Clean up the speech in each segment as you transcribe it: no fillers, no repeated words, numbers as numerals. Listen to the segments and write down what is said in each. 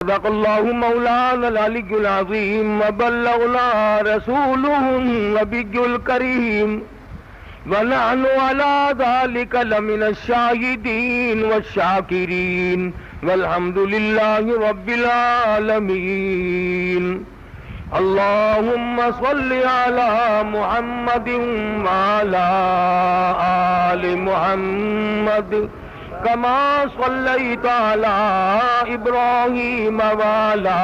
صدق الله مولانا العلي العظيم وبلغنا رسوله النبي الكريم ونحن على ذلك لمن الشاهدين والشاكرين والحمد لله رب العالمين. اللهم صل على محمد وعلى آل محمد كما صليت على إبراهيم وعلى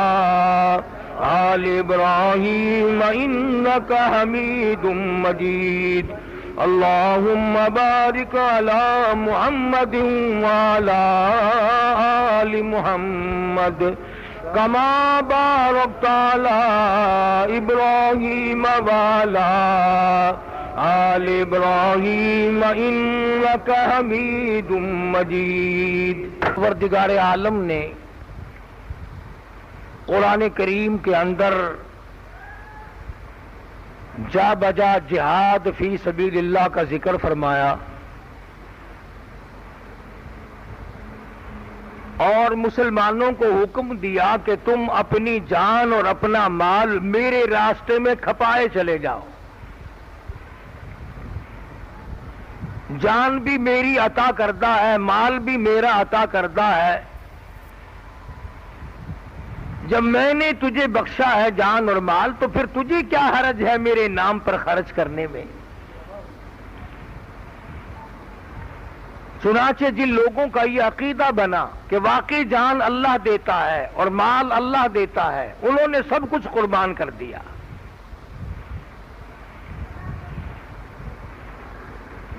آل إبراهيم إنك حميد مجيد. اللهم بارك على محمد وعلى آل محمد كما باركت على إبراهيم وعلى آل إبراهيم إنك حميد مجيد. پروردگار عالم نے قرآن کریم کے اندر جا بجا جہاد فی سبیل اللہ کا ذکر فرمایا اور مسلمانوں کو حکم دیا کہ تم اپنی جان اور اپنا مال میرے راستے میں کھپائے چلے جاؤ. جان بھی میری عطا کردہ ہے، مال بھی میرا عطا کردہ ہے. جب میں نے تجھے بخشا ہے جان اور مال تو پھر تجھے کیا حرج ہے میرے نام پر خرچ کرنے میں. چنانچہ جن لوگوں کا یہ عقیدہ بنا کہ واقعی جان اللہ دیتا ہے اور مال اللہ دیتا ہے، انہوں نے سب کچھ قربان کر دیا.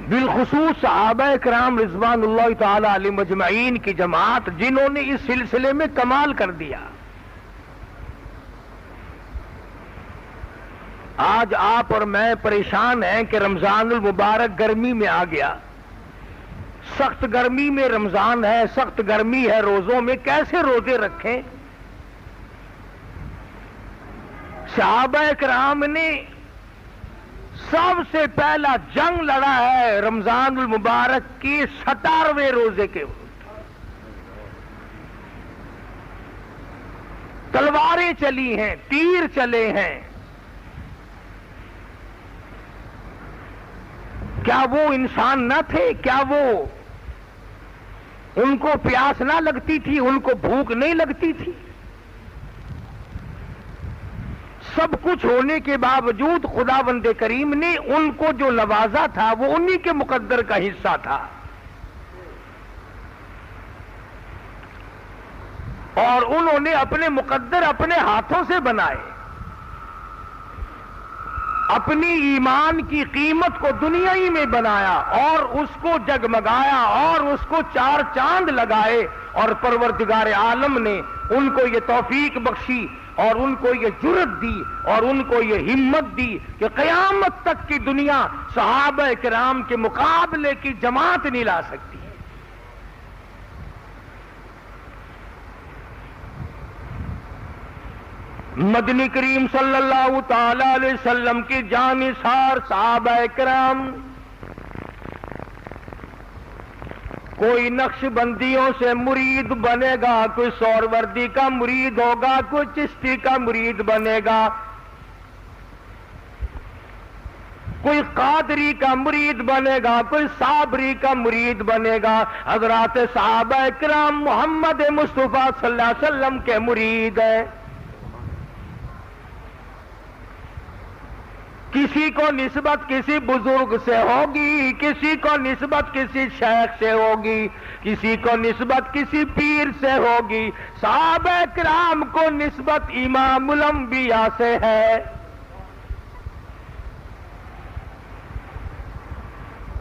بالخصوص صحابہ کرام رضوان اللہ تعالی علیہم اجمعین کی جماعت جنہوں نے اس سلسلے میں کمال کر دیا. آج آپ اور میں پریشان ہیں کہ رمضان المبارک گرمی میں آ گیا. سخت گرمی میں رمضان ہے، سخت گرمی ہے، روزوں میں کیسے روزے رکھیں؟ صحابہ کرام نے سب سے پہلا جنگ لڑا ہے رمضان المبارک کی 17ویں روزے کے وقت. تلواریں چلی ہیں، تیر چلے ہیں. کیا وہ انسان نہ تھے؟ کیا وہ ان کو پیاس نہ لگتی تھی؟ ان کو بھوک نہیں لگتی تھی؟ سب کچھ ہونے کے باوجود خداوند کریم نے ان کو جو نوازا تھا وہ انہی کے مقدر کا حصہ تھا. اور انہوں نے اپنے مقدر اپنے ہاتھوں سے بنائے. اپنی ایمان کی قیمت کو دنیا ہی میں بنایا اور اس کو جگمگایا اور اس کو 4 چاند لگائے. اور پروردگار عالم نے ان کو یہ توفیق بخشی اور ان کو یہ جرأت دی اور ان کو یہ ہمت دی کہ قیامت تک کی دنیا صحابہ کرام کے مقابلے کی جماعت نہیں لا سکتی. مدنی کریم صلی اللہ تعالی علیہ وسلم کی جانثار صحابہ کرام، کوئی نقش بندیوں سے مرید بنے گا، کوئی سہروردی کا مرید ہوگا، کوئی چشتی کا مرید بنے گا، کوئی قادری کا مرید بنے گا، کوئی صابری کا مرید بنے گا. حضرات صحابہ کرام محمد مصطفیٰ صلی اللہ علیہ وسلم کے مرید ہیں. کسی کو نسبت کسی بزرگ سے ہوگی، کسی کو نسبت کسی شیخ سے ہوگی، کسی کو نسبت کسی پیر سے ہوگی. صحابہ کرام کو نسبت امام الانبیاء سے ہے.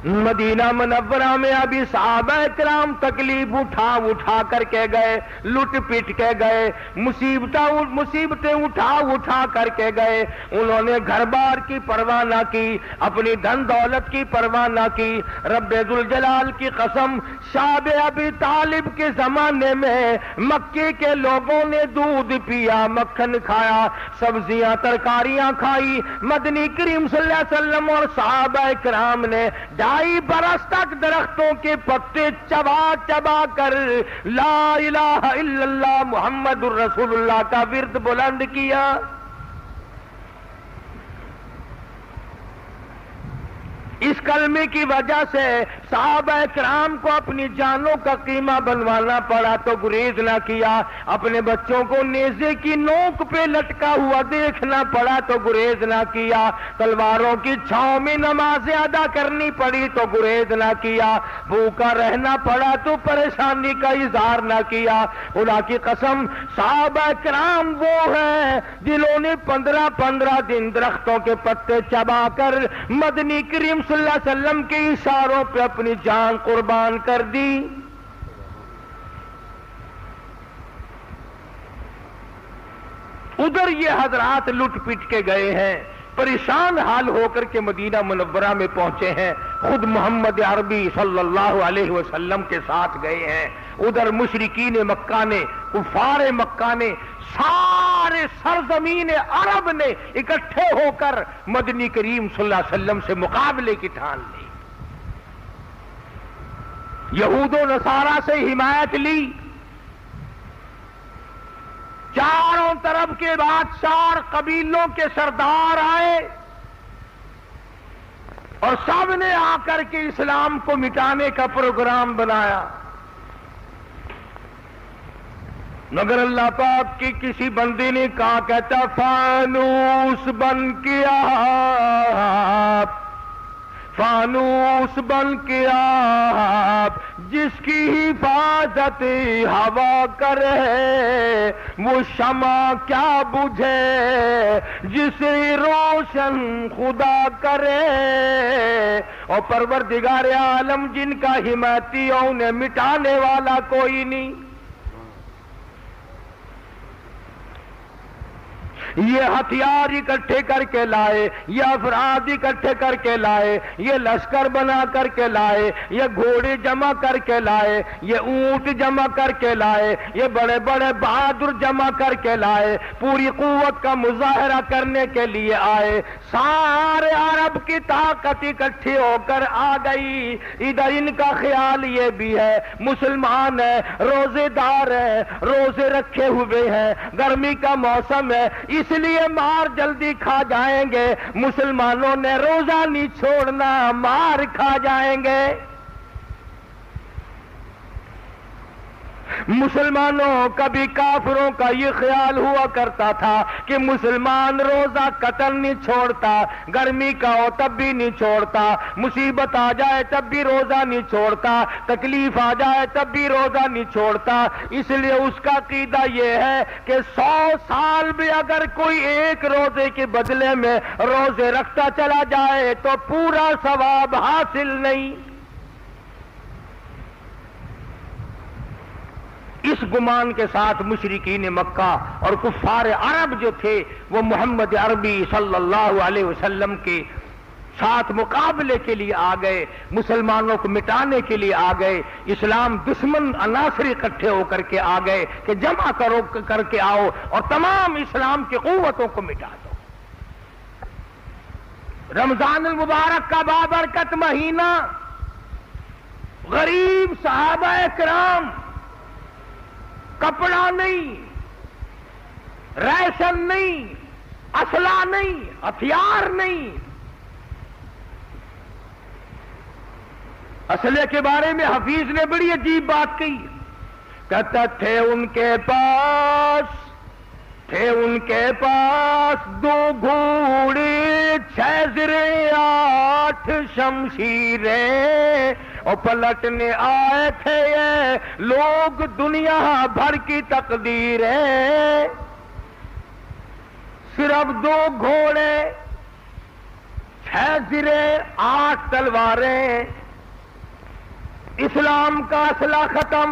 مدینہ منورہ میں ابھی صحابہ کرام تکلیف اٹھا کر کے گئے، لٹ پٹ کے گئے، مصیبتیں اٹھا کر کے گئے. انہوں نے گھر بار کی پرواہ نہ کی، اپنی دھن دولت کی پرواہ نہ کی. رب ذوالجلال کی قسم، شعب ابی طالب کے زمانے میں مکے کے لوگوں نے دودھ پیا، مکھن کھایا، سبزیاں ترکاریاں کھائی. مدنی کریم صلی اللہ علیہ وسلم اور صحابہ کرام نے 2.5 برس تک درختوں کے پتے چبا چبا کر لا الہ الا اللہ محمد الرسول اللہ کا ورد بلند کیا. اس کلمے کی وجہ سے صحابہ کرام کو اپنی جانوں کا قیمہ بنوانا پڑا تو گریز نہ کیا، اپنے بچوں کو نیزے کی نوک پہ لٹکا ہوا دیکھنا پڑا تو گریز نہ کیا، تلواروں کی چھاؤں میں نمازیں ادا کرنی پڑی تو گریز نہ کیا، بھوکا رہنا پڑا تو پریشانی کا اظہار نہ کیا. خدا کی قسم صحابہ کرام وہ ہیں جنہوں نے 15 دن درختوں کے پتے چبا کر مدنی کریم صلی اللہ علیہ وسلم کے اشاروں پہ اپنی جان قربان کر دی. ادھر یہ حضرات لٹ پٹ کے گئے ہیں، پریشان حال ہو کر کے مدینہ منورہ میں پہنچے ہیں، خود محمد عربی صلی اللہ علیہ وسلم کے ساتھ گئے ہیں. ادھر مشرکین مکہ نے، کفار مکہ نے، سارے سرزمین عرب نے اکٹھے ہو کر مدنی کریم صلی اللہ علیہ وسلم سے مقابلے کی ٹھان لی. یہود و نصارہ سے حمایت لی. چاروں طرف کے بادشاہ قبیلوں کے سردار آئے اور سب نے آ کر کے اسلام کو مٹانے کا پروگرام بنایا، مگر اللہ پاک کی کسی بندے نے کہا، کہتا فانوس بن کے آپ، فانوس بن کے آپ، جس کی حفاظت ہوا کرے وہ شمع کیا بجھے جسے روشن خدا کرے. اور پروردگار عالم جن کا حمایتی ہے انہیں مٹانے والا کوئی نہیں. یہ ہتھیار اکٹھے کر کے لائے، یہ افراد اکٹھے کر کے لائے، یہ لشکر بنا کر کے لائے، یہ گھوڑے جمع کر کے لائے، یہ اونٹ جمع کر کے لائے، یہ بڑے بڑے بہادر جمع کر کے لائے، پوری قوت کا مظاہرہ کرنے کے لیے آئے. سارے عرب کی طاقت اکٹھی ہو کر آ گئی. ادھر ان کا خیال یہ بھی ہے مسلمان ہے، روزے دار ہے، روزے رکھے ہوئے ہیں، گرمی کا موسم ہے، اس لیے مار جلدی کھا جائیں گے. مسلمانوں نے روزہ نہیں چھوڑنا، مار کھا جائیں گے. مسلمانوں کبھی کافروں کا یہ خیال ہوا کرتا تھا کہ مسلمان روزہ قطر نہیں چھوڑتا، گرمی کا ہو تب بھی نہیں چھوڑتا، مصیبت آ جائے تب بھی روزہ نہیں چھوڑتا، تکلیف آ جائے تب بھی روزہ نہیں چھوڑتا. اس لیے اس کا عقیدہ یہ ہے کہ 100 سال بھی اگر کوئی ایک روزے کے بدلے میں روزے رکھتا چلا جائے تو پورا ثواب حاصل نہیں. اس گمان کے ساتھ مشرکین مکہ اور کفار عرب جو تھے وہ محمد عربی صلی اللہ علیہ وسلم کے ساتھ مقابلے کے لیے آ گئے، مسلمانوں کو مٹانے کے لیے آ گئے. اسلام دشمن عناصر اکٹھے ہو کر کے آ گئے کہ جمع کر کے آؤ اور تمام اسلام کی قوتوں کو مٹا دو. رمضان المبارک کا بابرکت مہینہ، غریب صحابہ کرام، کپڑا نہیں، ریشن نہیں، اسلحہ نہیں، ہتھیار نہیں. اسلحے کے بارے میں حفیظ نے بڑی عجیب بات کہی. کہتا تھے ان کے پاس 2 گھوڑے 6 زرے 8 شمشیریں، اور پلٹنے آئے تھے یہ لوگ دنیا بھر کی تقدیریں. صرف 2 گھوڑے 6 زرے 8 تلواریں، اسلام کا اسلحہ ختم،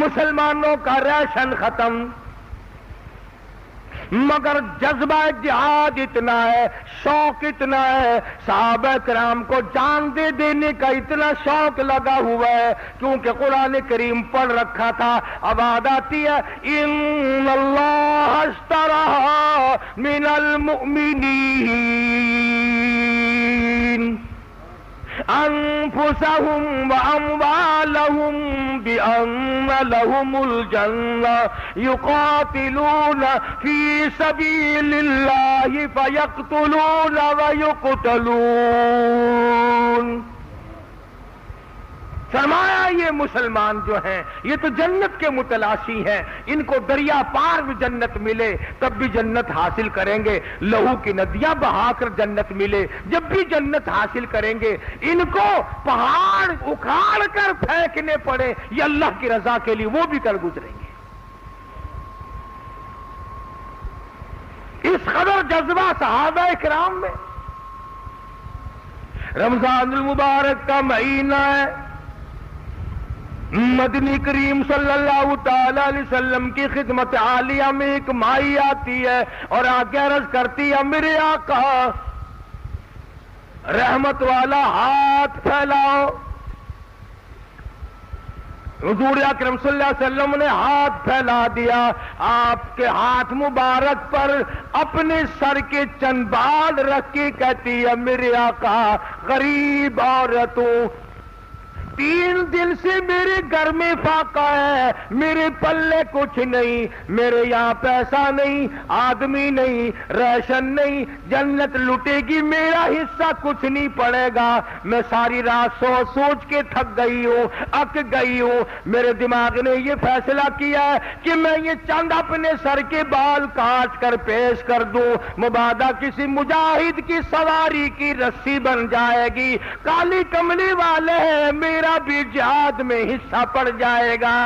مسلمانوں کا ریشن ختم. مگر جذبہ جہاد اتنا ہے، شوق اتنا ہے، صحابہ کرام کو جان دے دینے کا اتنا شوق لگا ہوا ہے کیونکہ قرآن کریم پڑھ رکھا تھا. اب آیت آتی ہے ان اللہ اشتری من المؤمنین انفسهم واموالهم بان لهم الجنة يقاتلون في سبيل الله فيقتلون ويقتلون. فرمایا یہ مسلمان جو ہیں یہ تو جنت کے متلاشی ہیں، ان کو دریا پار بھی جنت ملے تب بھی جنت حاصل کریں گے، لہو کی ندیاں بہا کر جنت ملے جب بھی جنت حاصل کریں گے، ان کو پہاڑ اکھاڑ کر پھینکنے پڑے یہ اللہ کی رضا کے لیے وہ بھی کر گزریں گے. اس قدر جذبہ صحابہ کرام میں. رمضان المبارک کا مہینہ ہے، مدنی کریم صلی اللہ تعالی علیہ وسلم کی خدمت عالیہ میں ایک مائی آتی ہے اور آگے عرض کرتی ہے میرے آقا رحمت والا ہاتھ پھیلاؤ. حضور اکرم صلی اللہ علیہ وسلم نے ہاتھ پھیلا دیا، آپ کے ہاتھ مبارک پر اپنے سر کے چند بال رکھ کے کہتی ہے میرے آقا غریب عورتوں 3 دن سے میرے گھر میں فاقہ ہے، میرے پلے کچھ نہیں، میرے یہاں پیسہ نہیں، آدمی نہیں، ریشن نہیں، جنت لٹے گی میرا حصہ کچھ نہیں پڑے گا. میں ساری رات سوچ سوچ کے تھک گئی ہوں، اک گئی ہوں. میرے دماغ نے یہ فیصلہ کیا ہے کہ میں یہ چند اپنے سر کے بال کاٹ کر پیش کر دوں، مبادا کسی مجاہد کی سواری کی رسی بن جائے گی. کالی کملی والے ہیں، میرا بھی جہاد میں حصہ پڑ جائے گا.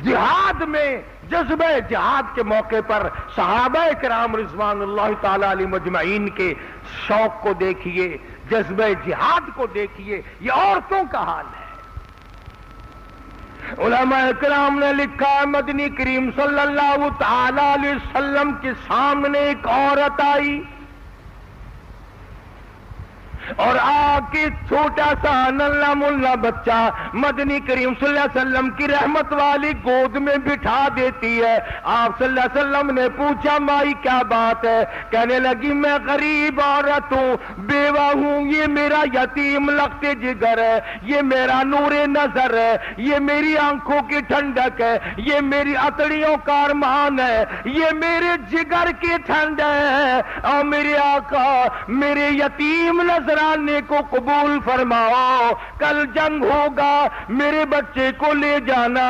جہاد میں جذبہ جہاد کے موقع پر صحابہ کرام رضوان اللہ تعالی علیہ مجمعین کے شوق کو دیکھیے، جذبہ جہاد کو دیکھیے. یہ عورتوں کا حال ہے. علماء کرام نے لکھا ہے مدنی کریم صلی اللہ تعالی علیہ وسلم کے سامنے ایک عورت آئی اور آ کے چھوٹا سا ننھا ملا بچہ مدنی کریم صلی اللہ علیہ وسلم کی رحمت والی گود میں بٹھا دیتی ہے. آپ صلی اللہ علیہ وسلم نے پوچھا مائی کیا بات ہے؟ کہنے لگی میں غریب عورت ہوں، بیوہ ہوں، یہ میرا یتیم لخت جگر ہے، یہ میرا نور نظر ہے، یہ میری آنکھوں کی ٹھنڈک ہے، یہ میری اتڑیوں کا ارمان ہے، یہ میرے جگر کی ٹھنڈ ہے. اور میرے آقا میرے یتیم نظر آنے کو قبول فرماؤ، کل جنگ ہوگا میرے بچے کو لے جانا،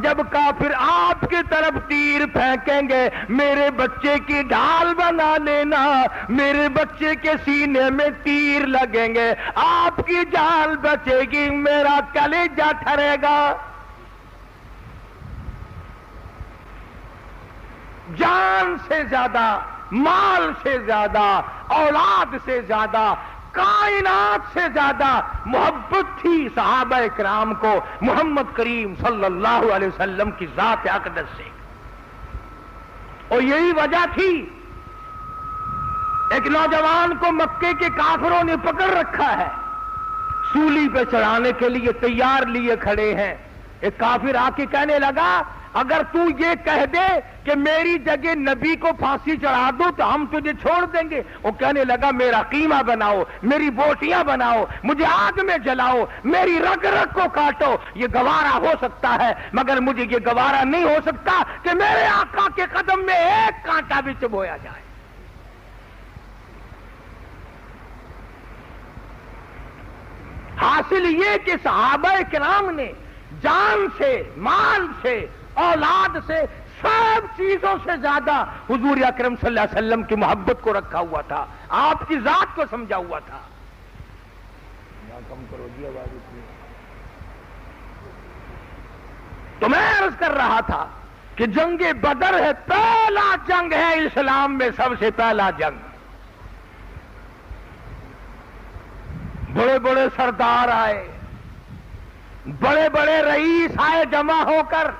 جب کافر آپ کی طرف تیر پھینکیں گے میرے بچے کی ڈھال بنا لینا، میرے بچے کے سینے میں تیر لگیں گے، آپ کی جان بچے گی، میرا کلیجہ ٹھرے گا. جان سے زیادہ، مال سے زیادہ، اولاد سے زیادہ، کائنات سے زیادہ محبت تھی صحابہ کرام کو محمد کریم صلی اللہ علیہ وسلم کی ذات اقدس سے. اور یہی وجہ تھی ایک نوجوان کو مکے کے کافروں نے پکڑ رکھا ہے، سولی پہ چڑھانے کے لیے تیار لیے کھڑے ہیں. ایک کافر آ کے کہنے لگا اگر تو یہ کہہ دے کہ میری جگہ نبی کو پھانسی چڑھا دو تو ہم تجھے چھوڑ دیں گے. وہ کہنے لگا میرا قیمہ بناؤ، میری بوٹیاں بناؤ، مجھے آگ میں جلاؤ، میری رگ رگ کو کاٹو، یہ گوارا ہو سکتا ہے مگر مجھے یہ گوارا نہیں ہو سکتا کہ میرے آقا کے قدم میں ایک کانٹا بھی چبویا جائے. حاصل یہ کہ صحابہ کرام نے جان سے، مال سے، اولاد سے، سب چیزوں سے زیادہ حضور اکرم صلی اللہ علیہ وسلم کی محبت کو رکھا ہوا تھا، آپ کی ذات کو سمجھا ہوا تھا. کم کرو جی آواز اس میں. تو میں عرض کر رہا تھا کہ جنگ بدر ہے، پہلا جنگ ہے اسلام میں، سب سے پہلا جنگ. بڑے بڑے سردار آئے، بڑے بڑے رئیس آئے جمع ہو کر.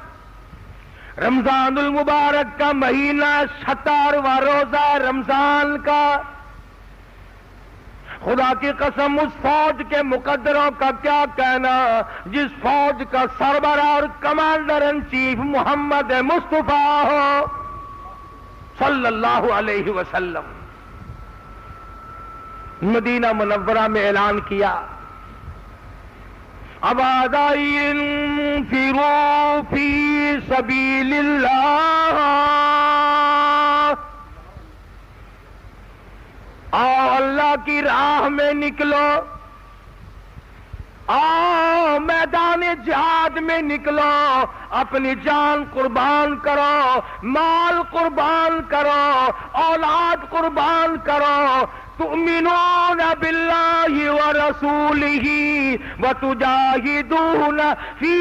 رمضان المبارک کا مہینہ، 17واں روزہ رمضان کا. خدا کی قسم اس فوج کے مقدروں کا کیا کہنا جس فوج کا سربراہ اور کمانڈر ان چیف محمد مصطفیٰ ہو صلی اللہ علیہ وسلم. مدینہ منورہ میں اعلان کیا، آواز آئی انفروا فی سبیل اللہ، آؤ اللہ کی راہ میں نکلو، آؤ میدان جہاد میں نکلو، اپنی جان قربان کرو، مال قربان کرو، اولاد قربان کرو، تؤمنون باللہ ورسولہ وتجاہدون فی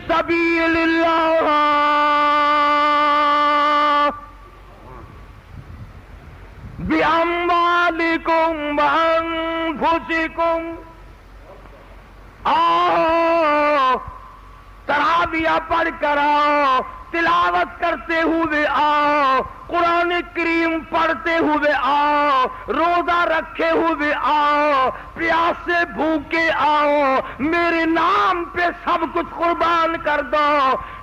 سبیل اللہ بِأَمْوَالِكُمْ وَأَنفُسِكُمْ۔ آؤ تراویح پڑھ کر آؤ، تلاوت کرتے ہوئے آؤ، قرآن کریم پڑھتے ہوئے آؤ، روزہ رکھے ہوئے آؤ، پیاسے بھوکے آؤ، میرے نام پہ سب کچھ قربان کر دو۔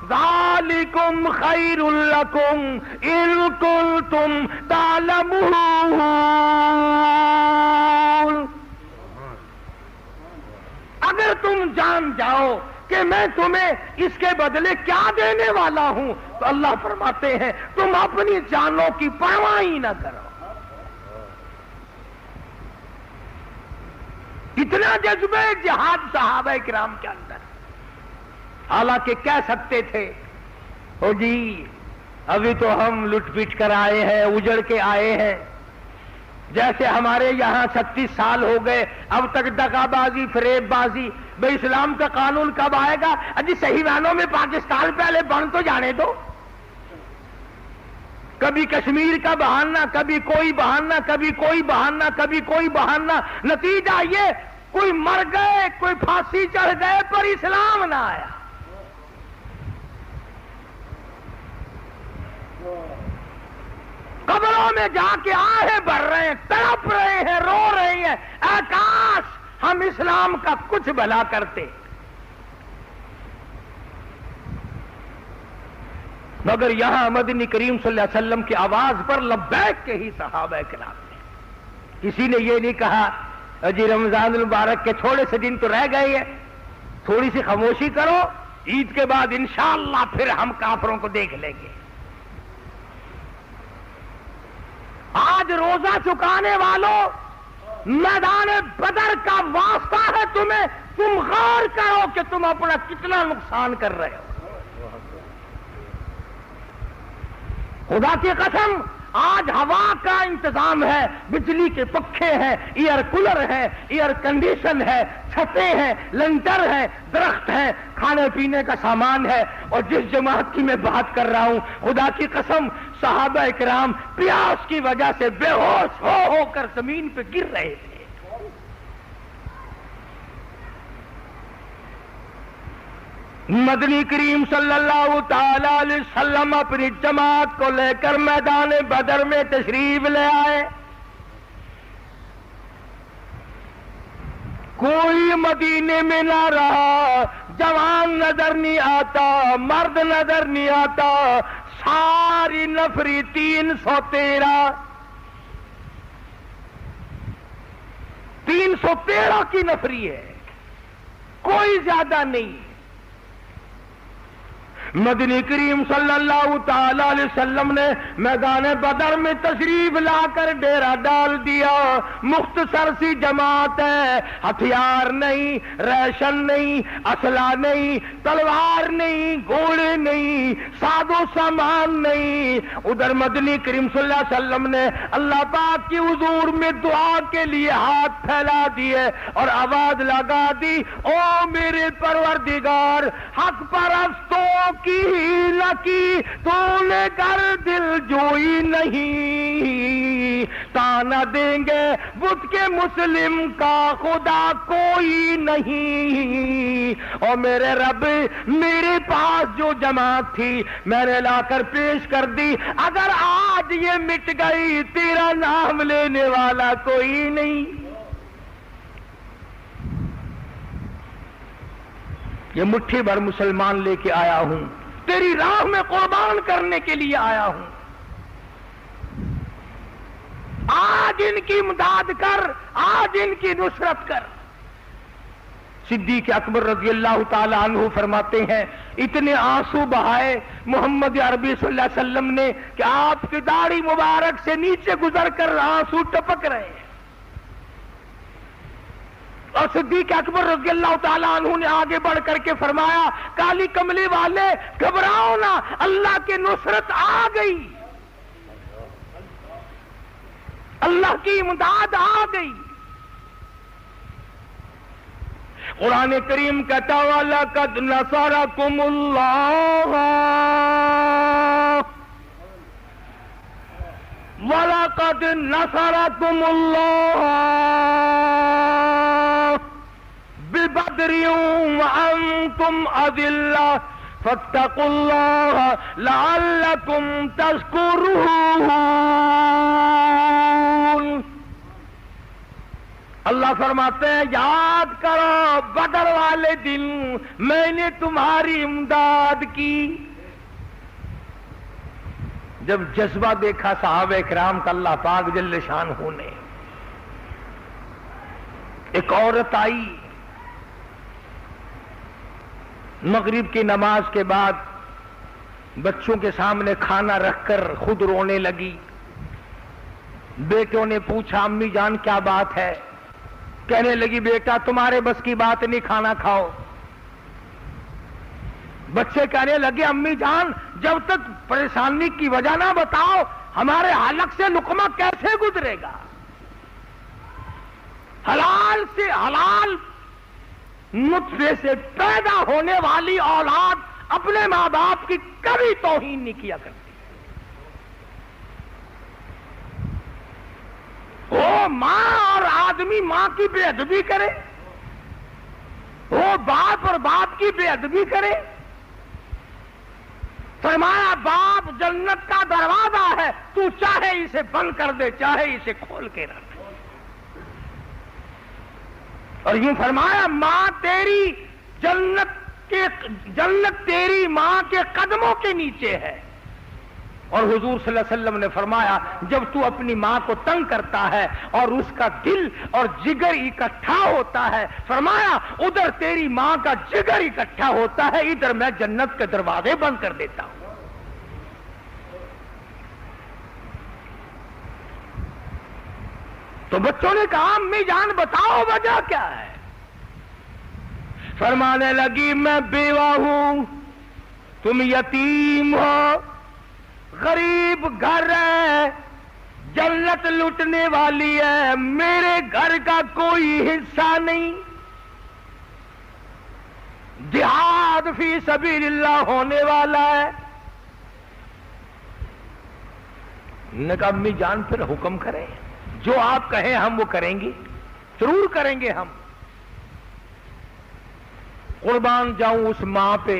ذالکم خیر لکم ان کنتم تعلمون۔ اگر تم جان جاؤ کہ میں تمہیں اس کے بدلے کیا دینے والا ہوں، تو اللہ فرماتے ہیں تم اپنی جانوں کی پرواہ ہی نہ کرو۔ اتنا جذبہ جہاد صحابہ کرام کے اندر، حالانکہ کہہ سکتے تھے او جی ابھی تو ہم لٹ پٹ کر آئے ہیں، اجڑ کے آئے ہیں، جیسے ہمارے یہاں 36 سال ہو گئے، اب تک دغا بازی فریب بازی، بھئی اسلام کا قانون کب آئے گا؟ اجی صحیح معنوں میں پاکستان پہلے بن تو جانے دو۔ کبھی کشمیر کا بہانہ، کبھی کوئی بہانہ، کبھی کوئی بہانہ، کبھی کوئی بہانہ، نتیجہ یہ کوئی مر گئے، کوئی پھانسی چڑھ گئے، پر اسلام نہ آیا۔ قبروں میں جا کے آہیں بھر رہے ہیں، تڑپ رہے ہیں، رو رہے ہیں، اے کاش ہم اسلام کا کچھ بھلا کرتے۔ مگر یہاں مدنی کریم صلی اللہ علیہ وسلم کی آواز پر لبیک کے ہی صحابہ کرام نے، کسی نے یہ نہیں کہا جی رمضان المبارک کے تھوڑے سے دن تو رہ گئے ہیں، تھوڑی سی خاموشی کرو، عید کے بعد انشاءاللہ پھر ہم کافروں کو دیکھ لیں گے۔ آج روزہ چکانے والوں، میدان بدر کا واسطہ ہے تمہیں، تم غور کرو کہ تم اپنا کتنا نقصان کر رہے ہو۔ خدا کی قسم آج ہوا کا انتظام ہے، بجلی کے پنکھے ہیں، ایئر کولر ہے، ایئر کنڈیشن ہے، چھتیں ہیں، لنٹر ہیں، درخت ہیں، کھانے پینے کا سامان ہے، اور جس جماعت کی میں بات کر رہا ہوں، خدا کی قسم صحابہ کرام پیاس کی وجہ سے بے ہوش ہو کر زمین پہ گر رہے تھے۔ مدنی کریم صلی اللہ تعالی علیہ وسلم اپنی جماعت کو لے کر میدان بدر میں تشریف لے آئے۔ کوئی مدینے میں نہ رہا، جوان نظر نہیں آتا، مرد نظر نہیں آتا، ساری نفری 313 کی نفری ہے، کوئی زیادہ نہیں۔ مدنی کریم صلی اللہ تعالی علیہ وسلم نے میدان بدر میں تشریف لا کر ڈیرا ڈال دیا۔ مختصر سی جماعت ہے، ہتھیار نہیں، ریشن نہیں، اسلحہ نہیں، تلوار نہیں، گھوڑے نہیں، ساز و سامان نہیں۔ ادھر مدنی کریم صلی اللہ علیہ وسلم نے اللہ پاک کی حضور میں دعا کے لیے ہاتھ پھیلا دیے اور آواز لگا دی، او میرے پروردگار، حق پرستوں کی لکی تو نے کر دل جوئی نہیں، تانا دیں گے بت کے مسلم کا خدا کوئی نہیں۔ اور میرے رب، میرے پاس جو جماعت تھی میں نے لا کر پیش کر دی، اگر آج یہ مٹ گئی تیرا نام لینے والا کوئی نہیں۔ یہ مٹھی بھر مسلمان لے کے آیا ہوں، تیری راہ میں قربان کرنے کے لیے آیا ہوں۔ آج ان کی امداد کر، آج ان کی نصرت کر۔ صدیق اکبر رضی اللہ تعالی عنہ فرماتے ہیں اتنے آنسو بہائے محمد عربی صلی اللہ علیہ وسلم نے کہ آپ کی داڑھی مبارک سے نیچے گزر کر آنسو ٹپک رہے ہیں۔ اور صدیق اکبر رضی اللہ تعالی عنہ نے آگے بڑھ کر کے فرمایا کالی کملی والے گھبراؤ نہ، اللہ کی نصرت آ گئی، اللہ کی امداد آ گئی۔ قرآن کریم کہتا وَلَقَدْ نَصَرَكُمُ اللَّهُ وَلَقَدْ نَصَرَكُمُ اللَّهُ بِبَدْرٍ وَأَنْتُمْ أَذِلَّةٌ فَاتَّقُوا اللَّهَ لَعَلَّكُمْ تَشْكُرُونَ۔ اللہ فرماتے ہیں یاد کرو بدر والے دن میں نے تمہاری امداد کی۔ جب جذبہ دیکھا صحابہ کرام کا اللہ پاک جل شانہ نے، ایک عورت آئی مغرب کی نماز کے بعد بچوں کے سامنے کھانا رکھ کر خود رونے لگی۔ بیٹوں نے پوچھا امی جان کیا بات ہے؟ کہنے لگی بیٹا تمہارے بس کی بات نہیں، کھانا کھاؤ۔ بچے کہنے لگے امی جان جب تک پریشانی کی وجہ نہ بتاؤ ہمارے حلق سے لقمہ کیسے گزرے گا؟ حلال سے حلال نطفے سے پیدا ہونے والی اولاد اپنے ماں باپ کی کبھی توہین نہیں کیا کرتی۔ وہ ماں اور آدمی ماں کی بے ادبی کرے، وہ باپ اور باپ کی بے ادبی کرے۔ فرمایا باپ جنت کا دروازہ ہے، تو چاہے اسے بند کر دے چاہے اسے کھول کے رکھ۔ اور یوں فرمایا ماں تیری جنت تیری ماں کے قدموں کے نیچے ہے۔ اور حضور صلی اللہ علیہ وسلم نے فرمایا جب تو اپنی ماں کو تنگ کرتا ہے اور اس کا دل اور جگر اکٹھا ہوتا ہے، فرمایا ادھر تیری ماں کا جگر اکٹھا ہوتا ہے، ادھر میں جنت کے دروازے بند کر دیتا ہوں۔ تو بچوں نے کہا امی جان بتاؤ وجہ کیا ہے؟ فرمانے لگی میں بیوہ ہوں، تم یتیم ہو، غریب گھر ہے، جنت لوٹنے والی ہے، میرے گھر کا کوئی حصہ نہیں، جہاد فی سبیل اللہ ہونے والا ہے۔ نے کہا امی جان پھر حکم کریں، جو آپ کہیں ہم وہ کریں گے، ضرور کریں گے ہم۔ قربان جاؤں اس ماں پہ،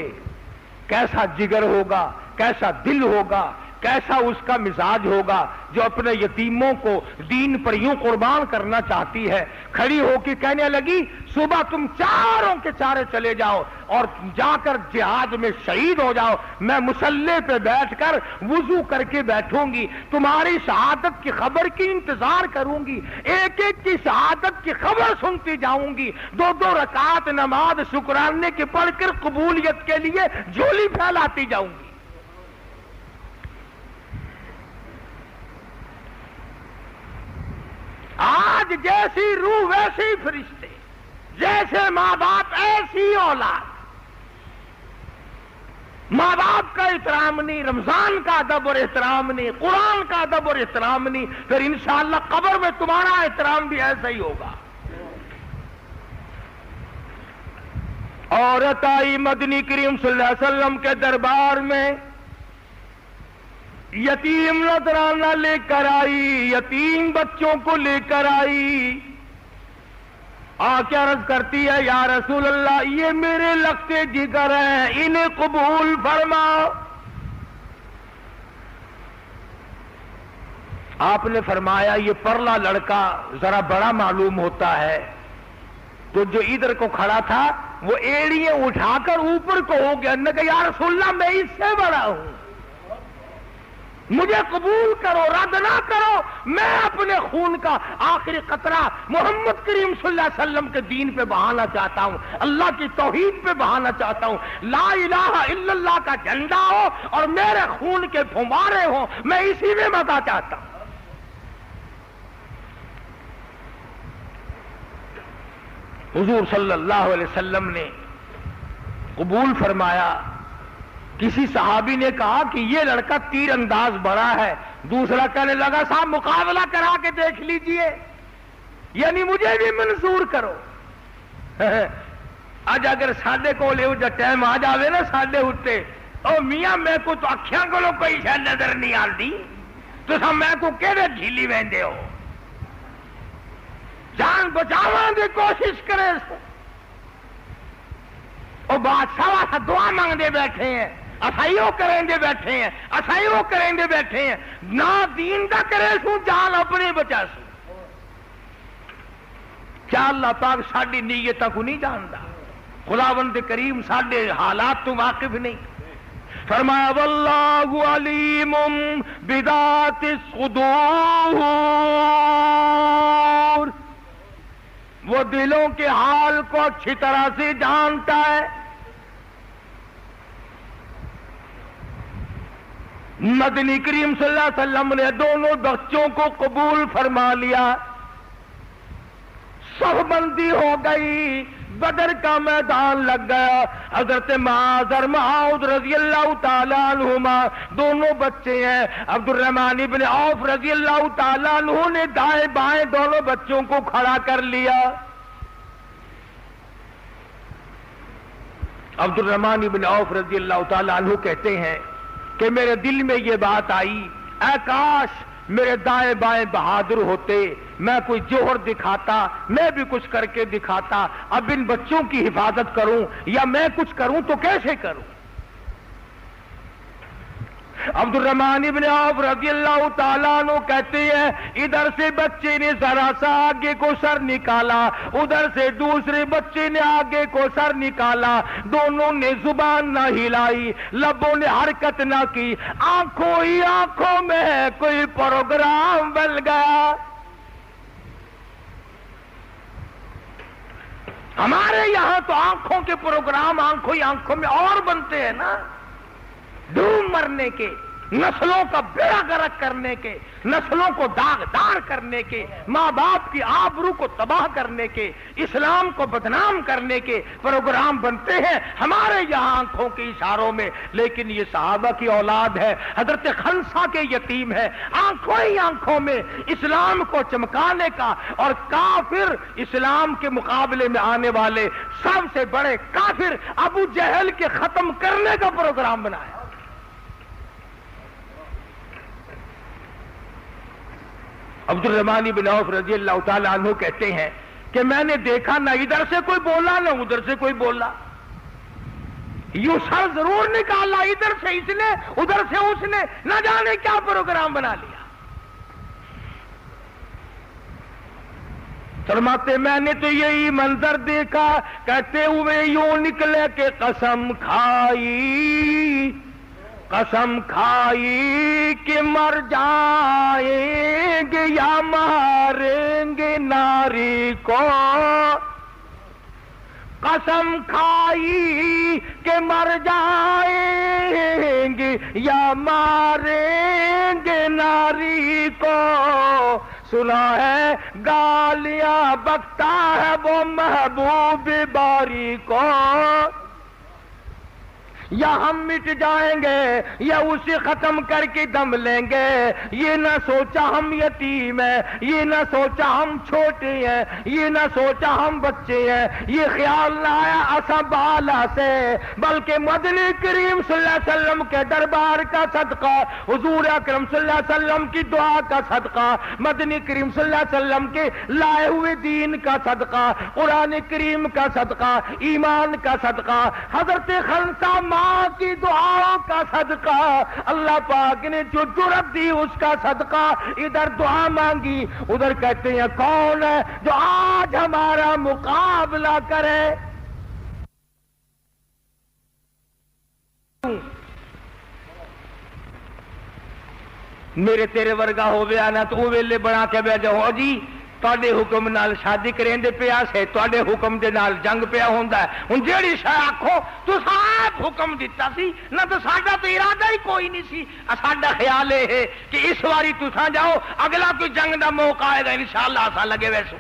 کیسا جگر ہوگا، کیسا دل ہوگا، کیسا اس کا مزاج ہوگا جو اپنے یتیموں کو دین پر یوں قربان کرنا چاہتی ہے۔ کھڑی ہو کے کہنے لگی صبح تم چاروں کے چارے چلے جاؤ اور جا کر جہاد میں شہید ہو جاؤ، میں مصلی پہ بیٹھ کر وضو کر کے بیٹھوں گی، تمہاری شہادت کی خبر کی انتظار کروں گی، ایک ایک کی شہادت کی خبر سنتی جاؤں گی، 2 رکعت نماز شکرانے کے پڑھ کر قبولیت کے لیے جھولی پھیلاتی جاؤں گی۔ آج جیسی روح ویسی فرشتے، جیسے ماں باپ ایسی اولاد۔ ماں باپ کا احترام نہیں، رمضان کا ادب اور احترام نہیں، قرآن کا ادب اور احترام نہیں، پھر انشاءاللہ قبر میں تمہارا احترام بھی ایسا ہی ہوگا۔ عورت آئی مدنی کریم صلی اللہ علیہ وسلم کے دربار میں، یتیم نذرانہ لے کر آئی، یتیم بچوں کو لے کر آئی، آ کے عرض کرتی ہے یا رسول اللہ یہ میرے لگتے جگر ہیں، انہیں قبول فرما۔ آپ نے فرمایا یہ پرلا لڑکا ذرا بڑا معلوم ہوتا ہے، تو جو ادھر کو کھڑا تھا وہ ایڑیاں اٹھا کر اوپر کو ہو گیا، نے کہا یا رسول اللہ میں اس سے بڑا ہوں۔ مجھے قبول کرو، رد نہ کرو، میں اپنے خون کا آخری قطرہ محمد کریم صلی اللہ علیہ وسلم کے دین پہ بہانا چاہتا ہوں، اللہ کی توحید پہ بہانا چاہتا ہوں، لا الہ الا اللہ کا جھنڈا ہو اور میرے خون کے پھوارے ہوں، میں اسی میں مزہ چاہتا ہوں۔ حضور صلی اللہ علیہ وسلم نے قبول فرمایا۔ کسی صحابی نے کہا کہ یہ لڑکا تیر انداز بڑا ہے، دوسرا کہنے لگا صاحب مقابلہ کرا کے دیکھ لیجئے، یعنی مجھے بھی منظور کرو۔ اج اگر ساڈے کول ایہو جا ٹائم آ جاوے نا ساڈے اُتے، او میاں میں کو تو اکھیاں کولوں کوئی شے نظر نہیں آندی، تساں میں کو کیڑے جھیلی ویندے ہو، جان بچاواں دی کوشش کرے سو۔ او بادشاہ واسطے دعا مانگدے بیٹھے ہیں، اسائیو کریں دے بیٹھے ہیں، اسائیو کریں دے بیٹھے ہیں، نہ دین دا کرے سو جان اپنے بچا سو۔ کیا اللہ پاک ساڈی نیتاں کو نہیں جاندا؟ خداوند کریم ساڈے حالات تو واقف نہیں؟ فرمایا واللہ علیم بذات الصدور، وہ دلوں کے حال کو اچھی طرح سے جانتا ہے۔ مدنی کریم صلی اللہ علیہ وسلم نے دونوں بچوں کو قبول فرما لیا، صف بندی ہو گئی، بدر کا میدان لگ گیا۔ حضرت معاذ اور معاذ رضی اللہ تعالیٰ عنہما دونوں بچے ہیں، عبد الرحمن ابن عوف رضی اللہ تعالیٰ عنہ نے دائیں بائیں دونوں بچوں کو کھڑا کر لیا۔ عبد الرحمن ابن عوف رضی اللہ تعالیٰ عنہ کہتے ہیں کہ میرے دل میں یہ بات آئی، اے کاش میرے دائیں بائیں بہادر ہوتے، میں کوئی جوہر دکھاتا، میں بھی کچھ کر کے دکھاتا، اب ان بچوں کی حفاظت کروں یا میں کچھ کروں تو کیسے کروں؟ عبد الرحمن ابن عوف رضی اللہ تعالیٰ عنہ کہتے ہیں ادھر سے بچے نے ذرا سا آگے کو سر نکالا، ادھر سے دوسرے بچے نے آگے کو سر نکالا، دونوں نے زبان نہ ہلائی، لبوں نے حرکت نہ کی، آنکھوں ہی آنکھوں میں کوئی پروگرام بن گیا۔ ہمارے یہاں تو آنکھوں کے پروگرام آنکھوں ہی آنکھوں میں اور بنتے ہیں نا، ڈوب مرنے کے، نسلوں کا بیڑا غرق کرنے کے، نسلوں کو داغدار کرنے کے، ماں باپ کی آبرو کو تباہ کرنے کے، اسلام کو بدنام کرنے کے پروگرام بنتے ہیں ہمارے یہاں آنکھوں کے اشاروں میں، لیکن یہ صحابہ کی اولاد ہے، حضرت خنسا کے یتیم ہے، آنکھوں ہی آنکھوں میں اسلام کو چمکانے کا اور کافر اسلام کے مقابلے میں آنے والے سب سے بڑے کافر ابو جہل کے ختم کرنے کا پروگرام بنایا۔ عبد الرحمن بن عوف رضی اللہ تعالیٰ عنہ کہتے ہیں کہ میں نے دیکھا نہ ادھر سے کوئی بولا نہ ادھر سے کوئی بولا، یوں سر ضرور نکالا ادھر سے اس نے ادھر سے اس نے، نہ جانے کیا پروگرام بنا لیا۔ فرماتے میں نے تو یہی منظر دیکھا، کہتے ہوئے یوں نکلے کہ قسم کھائی، قسم کھائی کہ مر جائیں گے یا ماریں گے ناری کو، قسم کھائی کہ مر جائیں گے یا ماریں گے ناری کو، سنا ہے گالیاں بکتا ہے وہ محبوب باری کو، یا ہم مٹ جائیں گے یا اسے ختم کر کے دم لیں گے، یہ نہ سوچا ہم یتیم ہیں، یہ نہ سوچا ہم چھوٹے ہیں، یہ نہ سوچا ہم بچے ہیں، یہ خیال نہ آیا اسا بالا سے، بلکہ مدنی کریم صلی اللہ علیہ وسلم کے دربار کا صدقہ، حضور اکرم صلی اللہ علیہ وسلم کی دعا کا صدقہ، مدنی کریم صلی اللہ علیہ وسلم کے لائے ہوئے دین کا صدقہ، قرآن کریم کا صدقہ، ایمان کا صدقہ، حضرت خنسا ماں کی دعاؤں کا صدقہ، اللہ پاک نے جو جرأت دی اس کا صدقہ، ادھر دعا مانگی ادھر کہتے ہیں کون ہے جو آج ہمارا مقابلہ کرے؟ میرے تیرے ورگا ہو گیا نا تو وہ ویلے بنا کے بہ جاؤ جی تواڈے حکم نال شادی کریندے پیا سے تواڈے حکم دے نال جنگ پیا ہوندا ہے ہن جیڑی شے آکھو تو صاحب حکم دیتا سی نہ تو ساڈا تو ارادہ ہی کوئی نہیں سی ساڈا خیال ہے کہ اس واری تساں جاؤ اگلا کوئی جنگ دا موقع آئے گا انشاءاللہ اساں لگے ویسو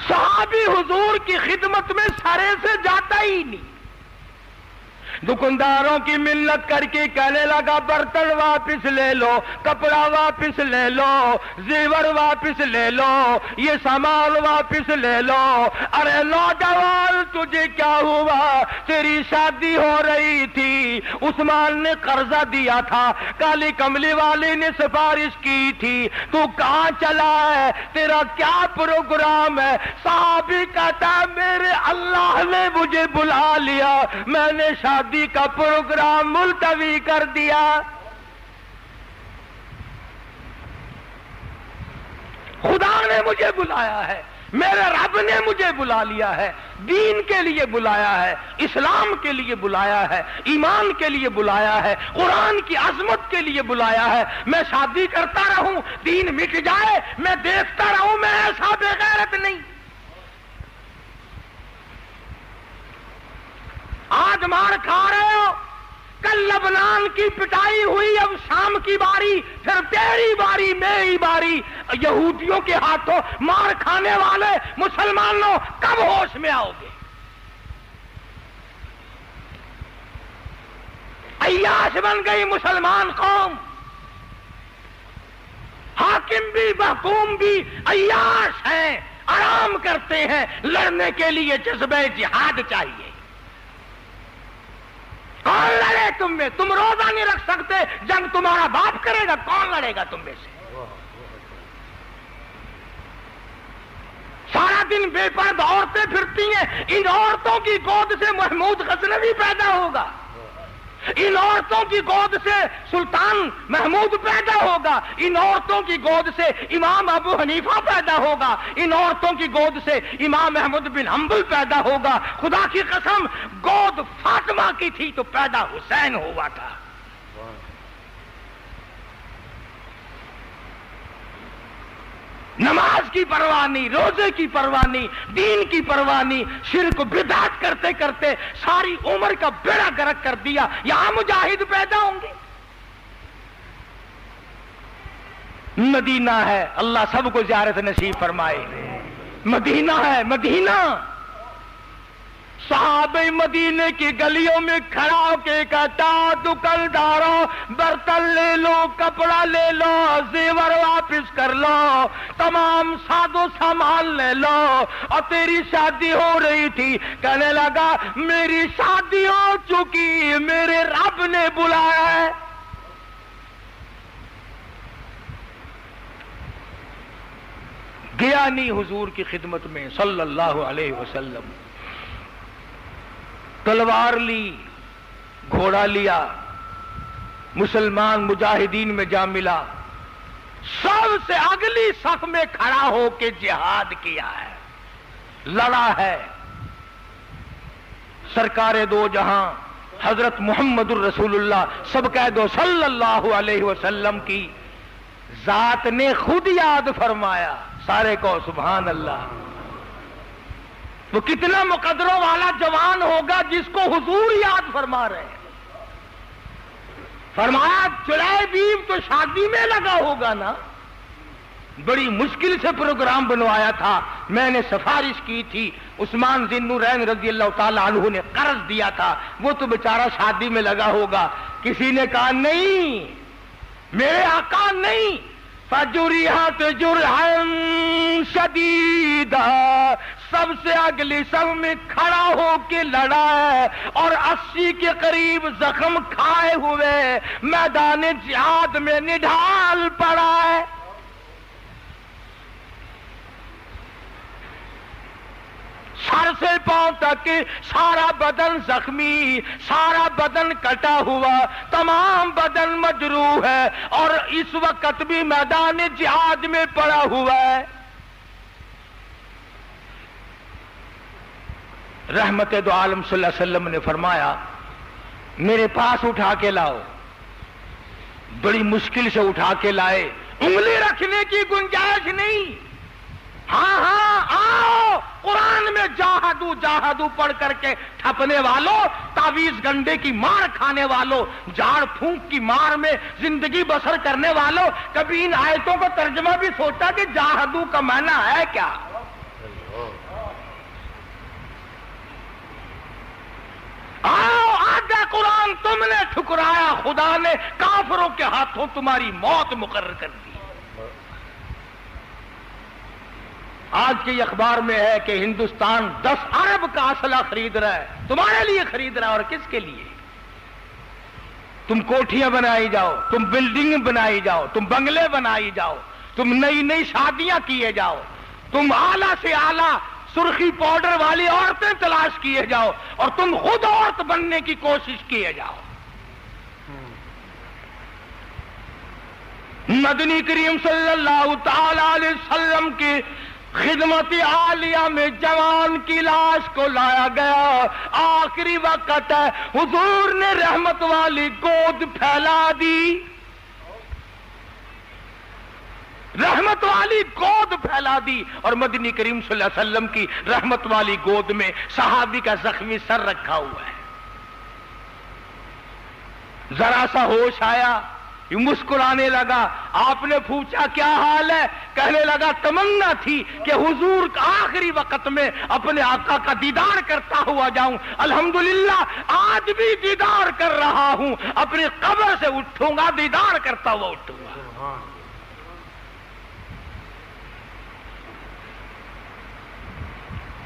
صحابی حضور کی خدمت میں سرے سے جاتا ہی نہیں دکانداروں کی منت کر کے کہنے لگا برتن واپس لے لو کپڑا واپس لے لو زیور واپس لے لو یہ سامان واپس لے لو ارے نوجوان تجھے کیا ہوا تیری شادی ہو رہی تھی عثمان نے قرضہ دیا تھا کالی کملی والی نے سفارش کی تھی تو کہاں چلا ہے تیرا کیا پروگرام ہے صحابی کہتا ہے میرے اللہ نے مجھے بلا لیا میں نے شادی کا پروگرام ملتوی کر دیا خدا نے مجھے بلایا ہے میرے رب نے مجھے بلا لیا ہے دین کے لیے بلایا ہے اسلام کے لیے بلایا ہے ایمان کے لیے بلایا ہے قرآن کی عظمت کے لیے بلایا ہے میں شادی کرتا رہوں دین مٹ جائے میں دیکھتا رہوں میں ایسا بے غیرت نہیں آج مار کھا رہے ہو کل لبنان کی پٹائی ہوئی اب شام کی باری پھر تیری باری میری باری یہودیوں کے ہاتھوں مار کھانے والے مسلمانوں کب ہوش میں آؤ گے عیاش بن گئی مسلمان قوم حاکم بھی محکوم بھی عیاش ہیں آرام کرتے ہیں لڑنے کے لیے جذبہ جہاد چاہیے کون لڑے تم میں تم روزہ نہیں رکھ سکتے جنگ تمہارا باپ کرے گا کون لڑے گا تم میں سے سارا دن بے پرد عورتیں پھرتی ہیں ان عورتوں کی گود سے محمود غزنوی پیدا ہوگا ان عورتوں کی گود سے سلطان محمود پیدا ہوگا ان عورتوں کی گود سے امام ابو حنیفہ پیدا ہوگا ان عورتوں کی گود سے امام احمد بن حنبل پیدا ہوگا خدا کی قسم گود فاطمہ کی تھی تو پیدا حسین ہوا تھا نماز کی پرواہ نہیں روزے کی پرواہ نہیں دین کی پرواہ نہیں شرک بدعت کرتے کرتے ساری عمر کا بیڑا گرک کر دیا یہاں مجاہد پیدا ہوں گے مدینہ ہے اللہ سب کو زیارت نصیب فرمائے مدینہ ہے مدینہ صحابہ مدینے کی گلیوں میں کھڑا ہو کے کہتا دکانداروں برتن لے لو کپڑا لے لو زیور واپس کر لو تمام ساز و سامان لے لو اور تیری شادی ہو رہی تھی کہنے لگا میری شادی ہو چکی میرے رب نے بلایا ہے گیا نہیں حضور کی خدمت میں صلی اللہ علیہ وسلم تلوار لی گھوڑا لیا مسلمان مجاہدین میں جا ملا سب سے اگلی صف میں کھڑا ہو کے جہاد کیا ہے لڑا ہے سرکار دو جہاں حضرت محمد الرسول اللہ سب کہہ دو صلی اللہ علیہ وسلم کی ذات نے خود یاد فرمایا سارے کو سبحان اللہ وہ کتنا مقدروں والا جوان ہوگا جس کو حضور یاد فرما رہے ہیں فرمایا چڑائے بیو تو شادی میں لگا ہوگا نا بڑی مشکل سے پروگرام بنوایا تھا میں نے سفارش کی تھی عثمان ذی النورین رضی اللہ تعالی عنہ نے قرض دیا تھا وہ تو بیچارہ شادی میں لگا ہوگا کسی نے کہا نہیں میرے آقا نہیں فجرحت جرحا شدیدا سب سے اگلی سب میں کھڑا ہو کے لڑا ہے اور 80 کے قریب زخم کھائے ہوئے میدان جہاد میں نڈھال پڑا ہے سر سے پاؤں تک سارا بدن زخمی سارا بدن کٹا ہوا تمام بدن مجروح ہے اور اس وقت بھی میدان جہاد میں پڑا ہوا ہے رحمت دو عالم صلی اللہ علیہ وسلم نے فرمایا میرے پاس اٹھا کے لاؤ. بڑی مشکل سے اٹھا کے لائے, انگلی رکھنے کی گنجائش نہیں. ہاں ہاں آؤ, قرآن میں جاہدو جاہدو پڑھ کر کے ٹھپنے والوں, تعویذ گنڈے کی مار کھانے والوں, جھاڑ پھونک کی مار میں زندگی بسر کرنے والوں, کبھی ان آیتوں کا ترجمہ بھی سوچا کہ جاہدو کا معنی ہے کیا؟ آؤ, آگے قرآن تم نے ٹھکرایا, خدا نے کافروں کے ہاتھوں تمہاری موت مقرر کر دی. آج کے اخبار میں ہے کہ ہندوستان 10 ارب کا اسلحہ خرید رہا ہے, تمہارے لیے خرید رہا ہے. اور کس کے لیے؟ تم کوٹھیاں بنائی جاؤ, تم بلڈنگ بنائی جاؤ, تم بنگلے بنائی جاؤ, تم نئی نئی شادیاں کیے جاؤ, تم اعلیٰ سے اعلیٰ سرخی پاؤڈر والی عورتیں تلاش کیے جاؤ, اور تم خود عورت بننے کی کوشش کیے جاؤ. مدنی کریم صلی اللہ تعالی علیہ وسلم کی خدمت عالیہ میں جوان کی لاش کو لایا گیا. آخری وقت ہے, حضور نے رحمت والی گود پھیلا دی, رحمت والی گود پھیلا دی, اور مدنی کریم صلی اللہ علیہ وسلم کی رحمت والی گود میں صحابی کا زخمی سر رکھا ہوا ہے. ذرا سا ہوش آیا, یہ مسکرانے لگا. آپ نے پوچھا کیا حال ہے؟ کہنے لگا تمنا تھی کہ حضور آخری وقت میں اپنے آقا کا دیدار کرتا ہوا جاؤں. الحمدللہ آج بھی دیدار کر رہا ہوں, اپنی قبر سے اٹھوں گا, دیدار کرتا ہوا اٹھوں گا.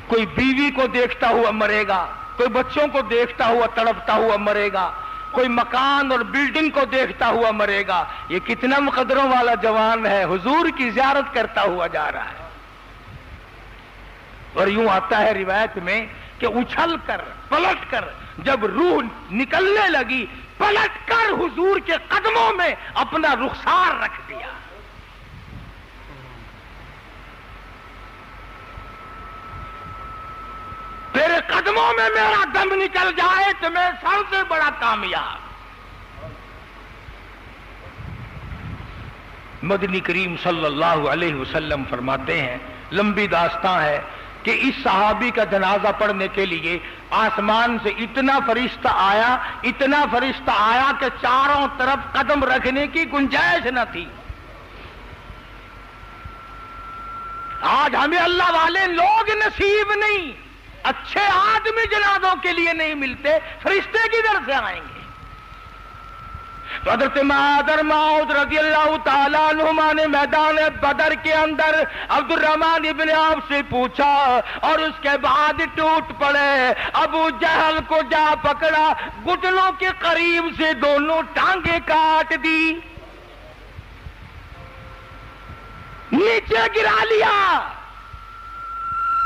کوئی بیوی کو دیکھتا ہوا مرے گا, کوئی بچوں کو دیکھتا ہوا تڑپتا ہوا مرے گا, کوئی مکان اور بلڈنگ کو دیکھتا ہوا مرے گا. یہ کتنا مقدروں والا جوان ہے, حضور کی زیارت کرتا ہوا جا رہا ہے. اور یوں آتا ہے روایت میں کہ اچھل کر پلٹ کر جب روح نکلنے لگی, پلٹ کر حضور کے قدموں میں اپنا رخسار رکھ دیا. تیرے قدموں میں میرا دم نکل جائے تو میں سب سے بڑا کامیاب. مدنی کریم صلی اللہ علیہ وسلم فرماتے ہیں, لمبی داستان ہے کہ اس صحابی کا جنازہ پڑھنے کے لیے آسمان سے اتنا فرشتہ آیا کہ چاروں طرف قدم رکھنے کی گنجائش نہ تھی. آج ہمیں اللہ والے لوگ نصیب نہیں, اچھے آدمی جنازوں کے لیے نہیں ملتے, فرشتے کدھر سے آئیں گے؟ تو حضرت معاذ رضی اللہ تعالیٰ عنہما نے میدان بدر کے اندر عبد الرحمن ابن عوف سے پوچھا, اور اس کے بعد ٹوٹ پڑے. ابو جہل کو جا پکڑا, گھٹنوں کے قریب سے دونوں ٹانگیں کاٹ دی, نیچے گرا لیا.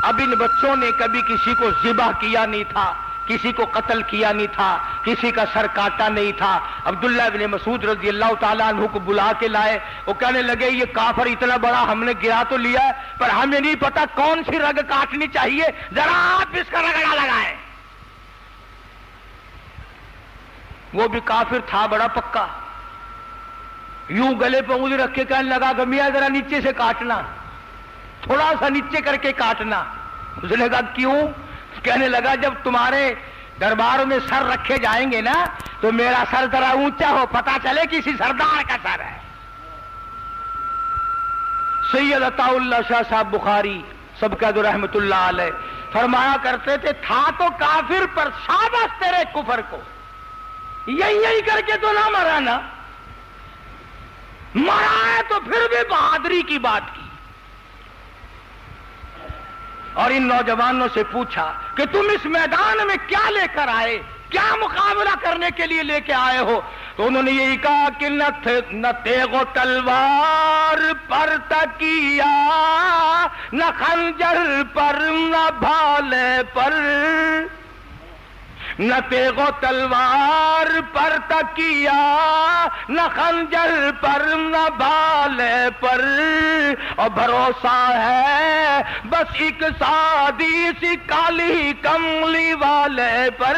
اب ان بچوں نے کبھی کسی کو ذبح کیا نہیں تھا, کسی کو قتل کیا نہیں تھا, کسی کا سر کاٹا نہیں تھا. عبداللہ بن مسعود رضی اللہ تعالیٰ عنہ کو بلا کے لائے. وہ کہنے لگے یہ کافر اتنا بڑا ہم نے گرا تو لیا ہے, پر ہمیں نہیں پتا کون سی رگ کاٹنی چاہیے, ذرا آپ اس کا رگڑا لگائیں. وہ بھی کافر تھا بڑا پکا, یوں گلے پہ انگلی رکھ کے کہنے لگا کہ میاں ذرا نیچے سے کاٹنا, تھوڑا سا نیچے کر کے کاٹنا. اس نے کہا کیوں؟ کہنے لگا جب تمہارے درباروں میں سر رکھے جائیں گے نا تو میرا سر ذرا اونچا ہو, پتا چلے کسی سردار کا سر ہے. سید عطا اللہ شاہ صاحب بخاری سب کا جو رحمت اللہ علیہ فرمایا کرتے تھے, تھا تو کافر پر شاباش تیرے کفر کو, یہی کر کے تو نہ مرا نا, مرا ہے تو پھر بھی بہادری کی بات کی. اور ان نوجوانوں سے پوچھا کہ تم اس میدان میں کیا لے کر آئے, کیا مقابلہ کرنے کے لیے لے کے آئے ہو؟ تو انہوں نے یہی کہا کہ نہ تیغ و تلوار پر تکیا, نہ خنجر پر, نہ بھالے پر, نہ تیغ و تلوار پر تکیا, نہ خنجر پر, نہ بھالے پر, اور بھروسہ ہے بس ایک سادی سی کالی کملی والے پر.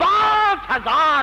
5000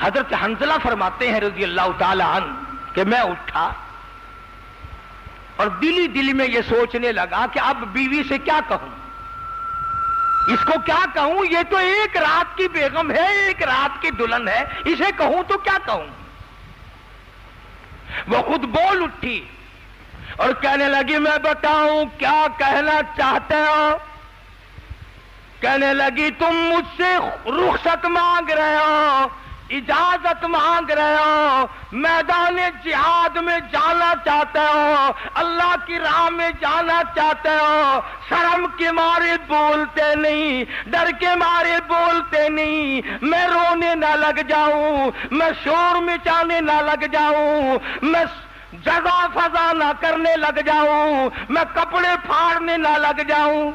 حضرت حنظلہ فرماتے ہیں رضی اللہ تعالی عنہ کہ میں اٹھا اور دلی میں یہ سوچنے لگا کہ اب بیوی سے کیا کہوں، اس کو کیا کہوں، یہ تو ایک رات کی بیگم ہے، ایک رات کی دلہن ہے، اسے کہوں تو کیا کہوں۔ وہ خود بول اٹھی اور کہنے لگی میں بتاؤں کیا کہنا چاہتے ہو؟ کہنے لگی تم مجھ سے رخصت مانگ رہے ہو، اجازت مانگ رہے ہو، میدان جہاد میں جانا چاہتے ہو، اللہ کی راہ میں جانا چاہتے ہو، شرم کے مارے بولتے نہیں، ڈر کے مارے بولتے نہیں، میں رونے نہ لگ جاؤں، میں شور مچانے نہ لگ جاؤں، میں جزا فضا نہ کرنے لگ جاؤں، میں کپڑے پھاڑنے نہ لگ جاؤں۔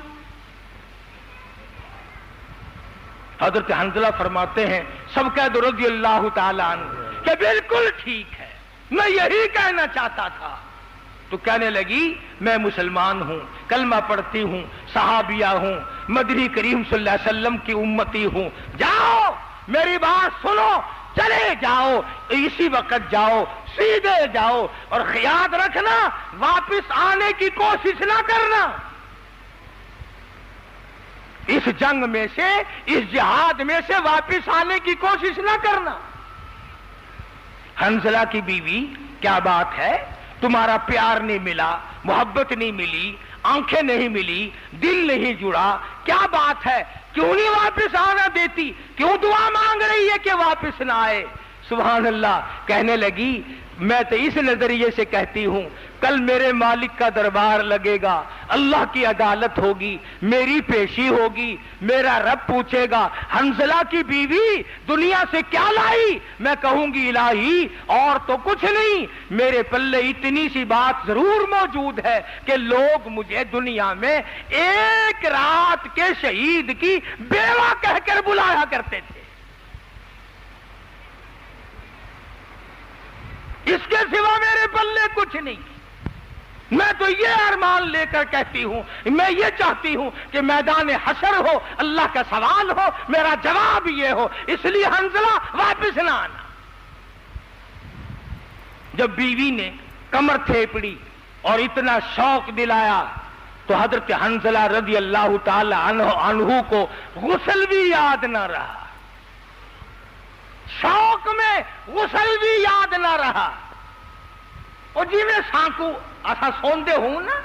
حضرت حنظلہ فرماتے ہیں سب کہہ دو رضی اللہ تعالیٰ عنہ کہ بالکل ٹھیک ہے، میں یہی کہنا چاہتا تھا۔ تو کہنے لگی میں مسلمان ہوں، کلمہ پڑھتی ہوں، صحابیہ ہوں، مدنی کریم صلی اللہ علیہ وسلم کی امتی ہوں، جاؤ میری بات سنو، چلے جاؤ، اسی وقت جاؤ، سیدھے جاؤ، اور یاد رکھنا واپس آنے کی کوشش نہ کرنا، اس جنگ میں سے، اس جہاد میں سے واپس آنے کی کوشش نہ کرنا۔ حنظلہ کی بیوی کیا بات ہے، تمہارا پیار نہیں ملا، محبت نہیں ملی، آنکھیں نہیں ملی، دل نہیں جڑا، کیا بات ہے، کیوں نہیں واپس آنا دیتی، کیوں دعا مانگ رہی ہے کہ واپس نہ آئے؟ سبحان اللہ۔ کہنے لگی میں تو اس نظریے سے کہتی ہوں کل میرے مالک کا دربار لگے گا، اللہ کی عدالت ہوگی، میری پیشی ہوگی، میرا رب پوچھے گا حنظلہ کی بیوی دنیا سے کیا لائی؟ میں کہوں گی الہی اور تو کچھ نہیں، میرے پلے اتنی سی بات ضرور موجود ہے کہ لوگ مجھے دنیا میں ایک رات کے شہید کی بیوہ کہہ کر بلایا کرتے تھے، اس کے سوا میرے پلے کچھ نہیں۔ میں تو یہ ارمان لے کر کہتی ہوں، میں یہ چاہتی ہوں کہ میدان حشر ہو، اللہ کا سوال ہو، میرا جواب یہ ہو، اس لیے حنظلہ واپس نہ آنا۔ جب بیوی نے کمر تھیپڑی اور اتنا شوق دلایا تو حضرت حنظلہ رضی اللہ تعالی عنہ کو غسل بھی یاد نہ رہا، شوق میں غسل بھی یاد نہ رہا۔ اور جی میں سانکو اسا سوندے ہوں نا،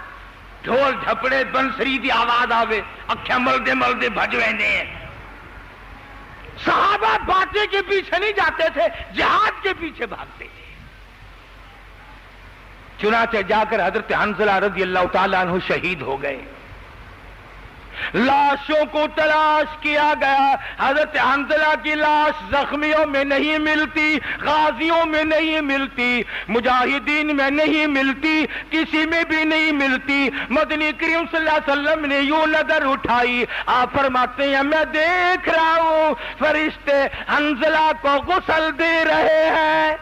ڈھول جھپڑے بنسری دی آواز آوے، اکھیاں ملدے ملدے بھج ویندے ہیں۔ صحابہ باٹے کے پیچھے نہیں جاتے تھے، جہاد کے پیچھے بھاگتے تھے۔ چنانچہ جا کر حضرت حنظلہ رضی اللہ تعالیٰ عنہ شہید ہو گئے۔ لاشوں کو تلاش کیا گیا، حضرت حنظلہ کی لاش زخمیوں میں نہیں ملتی، غازیوں میں نہیں ملتی، مجاہدین میں نہیں ملتی، کسی میں بھی نہیں ملتی۔ مدنی کریم صلی اللہ علیہ وسلم نے یوں نظر اٹھائی، آپ فرماتے ہیں میں دیکھ رہا ہوں فرشتے حنظلہ کو غسل دے رہے ہیں۔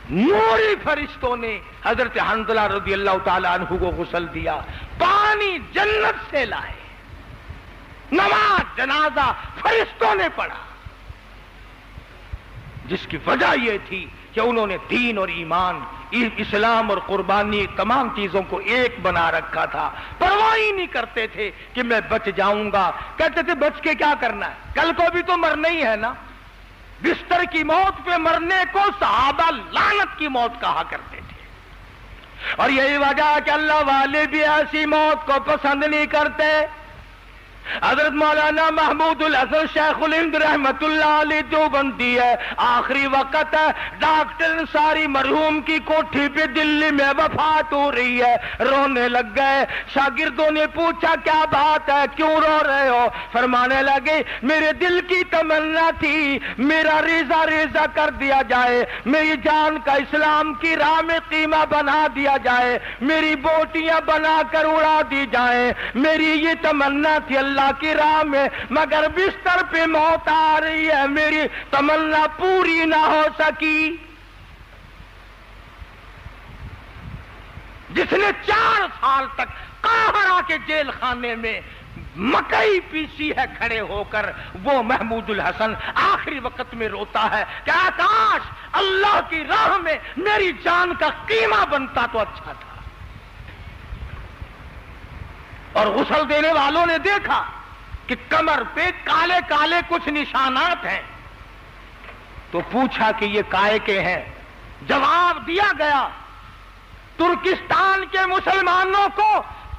نوری فرشتوں نے حضرت حنظلہ رضی اللہ تعالی عنہ کو غسل دیا، پانی جنت سے لائے، نماز جنازہ فرشتوں نے پڑھا، جس کی وجہ یہ تھی کہ انہوں نے دین اور ایمان، اسلام اور قربانی، تمام چیزوں کو ایک بنا رکھا تھا، پرواہ ہی نہیں کرتے تھے کہ میں بچ جاؤں گا، کہتے تھے بچ کے کیا کرنا ہے، کل کو بھی تو مرنا ہی ہے نا۔ بستر کی موت پہ مرنے کو صحابہ لعنت کی موت کہا کرتے تھے، اور یہی وجہ کہ اللہ والے بھی ایسی موت کو پسند نہیں کرتے۔ حضرت مولانا محمود الحسن شیخ الہند رحمت اللہ علیہ دیوبندی ہے، آخری وقت ہے، ڈاکٹر انصاری مرحوم کی کوٹھی پہ دلی میں وفات ہو رہی ہے، رونے لگ گئے۔ شاگردوں نے پوچھا کیا بات ہے، کیوں رو رہے ہو؟ فرمانے لگے میرے دل کی تمنا تھی میرا ریزہ ریزہ کر دیا جائے، میری جان کا اسلام کی راہ میں قیمہ بنا دیا جائے، میری بوٹیاں بنا کر اڑا دی جائیں، میری یہ تمنا تھی اللہ کی راہ میں، مگر بستر پہ موت آ رہی ہے، میری تمنا پوری نہ ہو سکی۔ جس نے 4 سال تک قاہرہ کے جیل خانے میں مکئی پیسی ہے کھڑے ہو کر وہ محمود الحسن آخری وقت میں روتا ہے کہ کاش اللہ کی راہ میں میری جان کا قیمہ بنتا تو اچھا تھا. اور غسل دینے والوں نے دیکھا کہ کمر پہ کالے کالے کچھ نشانات ہیں تو پوچھا کہ یہ کائے کے ہیں. جواب دیا گیا ترکستان کے مسلمانوں کو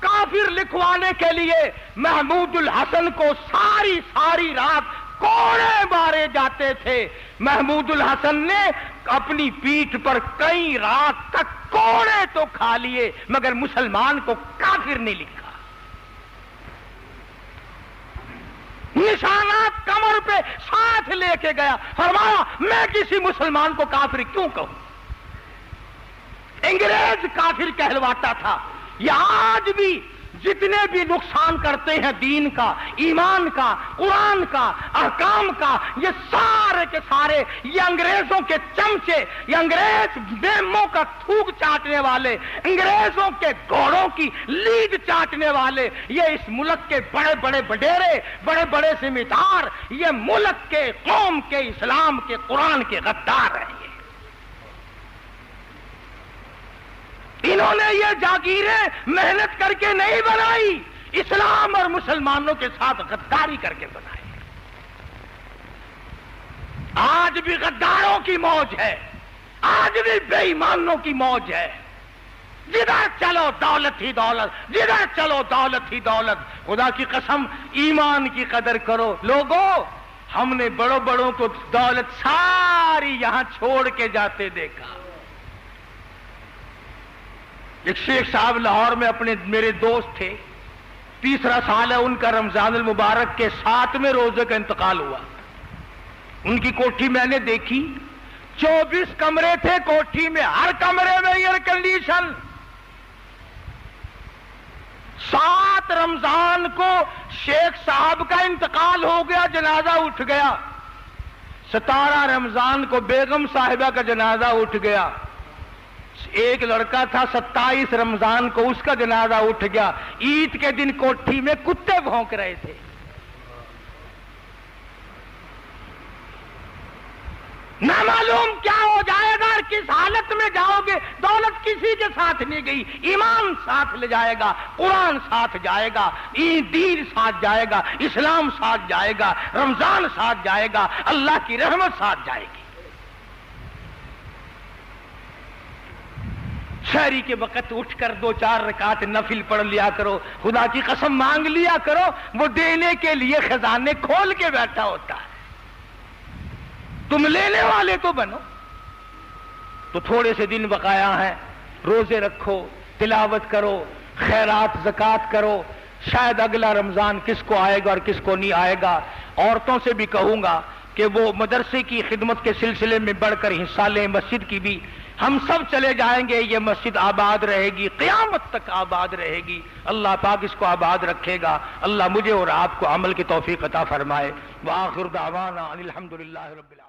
کافر لکھوانے کے لیے محمود الحسن کو ساری رات کوڑے مارے جاتے تھے. محمود الحسن نے اپنی پیٹھ پر کئی رات تک کوڑے تو کھا لیے مگر مسلمان کو کافر نہیں لکھا. نشانات کمر پہ ساتھ لے کے گیا. فرمایا میں کسی مسلمان کو کافر کیوں کہوں؟ انگریز کافر کہلواتا تھا. یہ آج بھی جتنے بھی نقصان کرتے ہیں دین کا، ایمان کا، قرآن کا، احکام کا، یہ سارے کے سارے یہ انگریزوں کے چمچے، یہ انگریز بیموں کا تھوک چاٹنے والے، انگریزوں کے گھوڑوں کی لیڈ چاٹنے والے، یہ اس ملک کے بڑے بڑے وڈیرے، بڑے بڑے ذمہ دار، یہ ملک کے، قوم کے، اسلام کے، قرآن کے غدار ہیں. انہوں نے یہ جاگیریں محنت کر کے نہیں بنائی، اسلام اور مسلمانوں کے ساتھ غداری کر کے بنائی. آج بھی غداروں کی موج ہے، آج بھی بے ایمانوں کی موج ہے. جدھر چلو دولت ہی دولت، جدھر چلو دولت ہی دولت. خدا کی قسم ایمان کی قدر کرو لوگوں. ہم نے بڑوں بڑوں کو دولت ساری یہاں چھوڑ کے جاتے دیکھا. ایک شیخ صاحب لاہور میں اپنے میرے دوست تھے، تیسرا سال ہے ان کا، رمضان المبارک کے 7ویں روزے کا انتقال ہوا. ان کی کوٹھی میں نے دیکھی، 24 کمرے تھے کوٹھی میں، ہر کمرے میں ایئر کنڈیشن. 7 رمضان کو شیخ صاحب کا انتقال ہو گیا، جنازہ اٹھ گیا. 17 رمضان کو بیگم صاحبہ کا جنازہ اٹھ گیا. ایک لڑکا تھا 27 رمضان کو اس کا جنازہ اٹھ گیا. عید کے دن کوٹھی میں کتے بھونک رہے تھے. نہ معلوم کیا ہو جائے گا اور کس حالت میں جاؤ گے. دولت کسی کے ساتھ نہیں گئی، ایمان ساتھ لے جائے گا، قرآن ساتھ جائے گا، دین ساتھ جائے گا، اسلام ساتھ جائے گا، رمضان ساتھ جائے گا، اللہ کی رحمت ساتھ جائے گی. شہری کے وقت اٹھ کر 2-4 رکعت نفل پڑھ لیا کرو. خدا کی قسم مانگ لیا کرو، وہ دینے کے لیے خزانے کھول کے بیٹھا ہوتا ہے. تم لینے والے تو بنو. تو تھوڑے سے دن بقایا ہیں، روزے رکھو، تلاوت کرو، خیرات زکات کرو. شاید اگلا رمضان کس کو آئے گا اور کس کو نہیں آئے گا. عورتوں سے بھی کہوں گا کہ وہ مدرسے کی خدمت کے سلسلے میں بڑھ کر حصہ لیں. مسجد کی بھی ہم سب چلے جائیں گے، یہ مسجد آباد رہے گی، قیامت تک آباد رہے گی. اللہ پاک اس کو آباد رکھے گا. اللہ مجھے اور آپ کو عمل کی توفیق عطا فرمائے. وآخر دعوانا ان الحمدللہ رب العالمین.